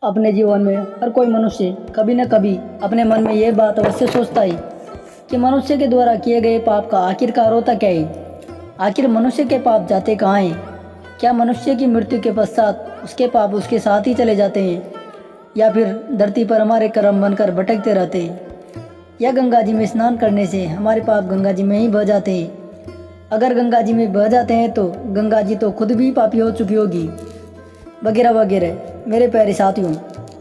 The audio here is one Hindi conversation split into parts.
अपने जीवन में हर कोई मनुष्य कभी न कभी अपने मन में यह बात अवश्य सोचता है कि मनुष्य के द्वारा किए गए पाप का आखिरकार होता क्या है। आखिर मनुष्य के पाप जाते कहाँ हैं? क्या मनुष्य की मृत्यु के पश्चात उसके पाप उसके साथ ही चले जाते हैं, या फिर धरती पर हमारे कर्म बनकर भटकते रहते हैं, या गंगा जी में स्नान करने से हमारे पाप गंगा जी में ही बह जाते हैं? अगर गंगा जी में बह जाते हैं तो गंगा जी तो खुद भी पापी हो चुकी होगी, वगैरह वगैरह। मेरे प्यारे साथियों,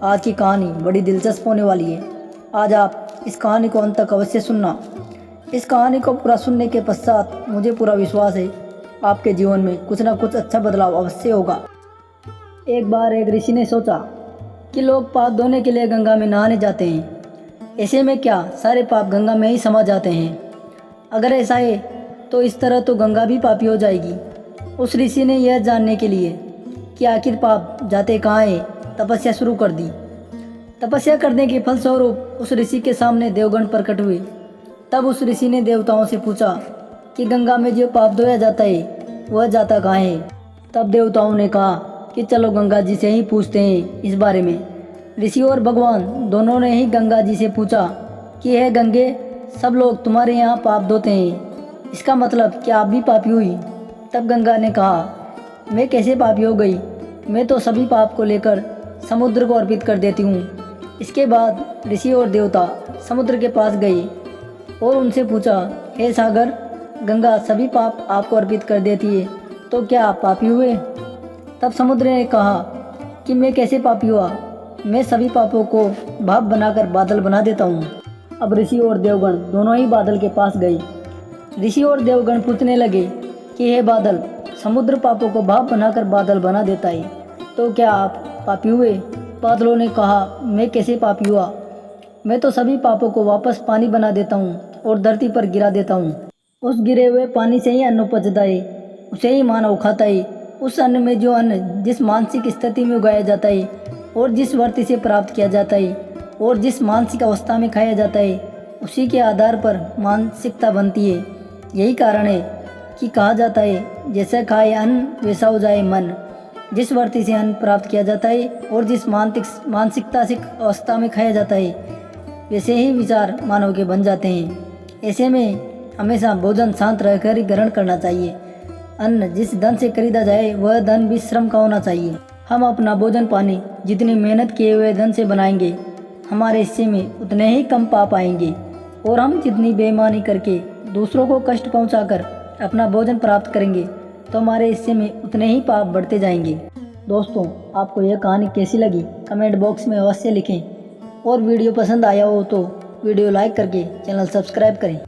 आज की कहानी बड़ी दिलचस्प होने वाली है। आज आप इस कहानी को अंत तक अवश्य सुनना। इस कहानी को पूरा सुनने के पश्चात मुझे पूरा विश्वास है आपके जीवन में कुछ ना कुछ अच्छा बदलाव अवश्य होगा। एक बार एक ऋषि ने सोचा कि लोग पाप धोने के लिए गंगा में नहाने जाते हैं, ऐसे में क्या सारे पाप गंगा में ही समा जाते हैं? अगर ऐसा है तो इस तरह तो गंगा भी पापी हो जाएगी। उस ऋषि ने यह जानने के लिए कि आखिर पाप जाते कहाँ हैं, तपस्या शुरू कर दी। तपस्या करने के फलस्वरूप उस ऋषि के सामने देवगण प्रकट हुए। तब उस ऋषि ने देवताओं से पूछा कि गंगा में जो पाप धोया जाता है वह जाता कहाँ है? तब देवताओं ने कहा कि चलो गंगा जी से ही पूछते हैं इस बारे में। ऋषि और भगवान दोनों ने ही गंगा जी से पूछा कि हे गंगे, सब लोग तुम्हारे यहाँ पाप धोते हैं, इसका मतलब क्या आप भी पापी हुई? तब गंगा ने कहा, मैं कैसे पापी हो गई? मैं तो सभी पाप को लेकर समुद्र को अर्पित कर देती हूँ। इसके बाद ऋषि और देवता समुद्र के पास गए और उनसे पूछा, हे सागर, गंगा सभी पाप आपको अर्पित कर देती है, तो क्या आप पापी हुए? तब समुद्र ने कहा कि मैं कैसे पापी हुआ? मैं सभी पापों को भाप बनाकर बादल बना देता हूँ। अब ऋषि और देवगण दोनों ही बादल के पास गए। ऋषि और देवगण पूछने लगे कि हे बादल, समुद्र पापों को भाप बनाकर बादल बना देता है, तो क्या आप पापी हुए? बादलों ने कहा, मैं कैसे पापी हुआ? मैं तो सभी पापों को वापस पानी बना देता हूँ और धरती पर गिरा देता हूँ। उस गिरे हुए पानी से ही अन्न उपजता है, उसे ही मानव खाता है। उस अन्न में जो अन्न जिस मानसिक स्थिति में उगाया जाता है और जिस वृत्ति से प्राप्त किया जाता है और जिस मानसिक अवस्था में खाया जाता है, उसी के आधार पर मानसिकता बनती है। यही कारण है कि कहा जाता है, जैसा खाए अन्न वैसा हो जाए मन। जिस वृत्ति से अन्न प्राप्त किया जाता है और जिस मानसिकता से अवस्था में खाया जाता है, वैसे ही विचार मानव के बन जाते हैं। ऐसे में हमेशा भोजन शांत रहकर ही ग्रहण करना चाहिए। अन्न जिस धन से खरीदा जाए वह धन भी श्रम का होना चाहिए। हम अपना भोजन पानी जितनी मेहनत किए हुए धन से बनाएंगे, हमारे हिस्से में उतने ही कम पाप आएंगे। और हम जितनी बेईमानी करके दूसरों को कष्ट पहुंचाकर अपना भोजन प्राप्त करेंगे, तो हमारे हिस्से में उतने ही पाप बढ़ते जाएंगे। दोस्तों, आपको यह कहानी कैसी लगी कमेंट बॉक्स में अवश्य लिखें, और वीडियो पसंद आया हो तो वीडियो लाइक करके चैनल सब्सक्राइब करें।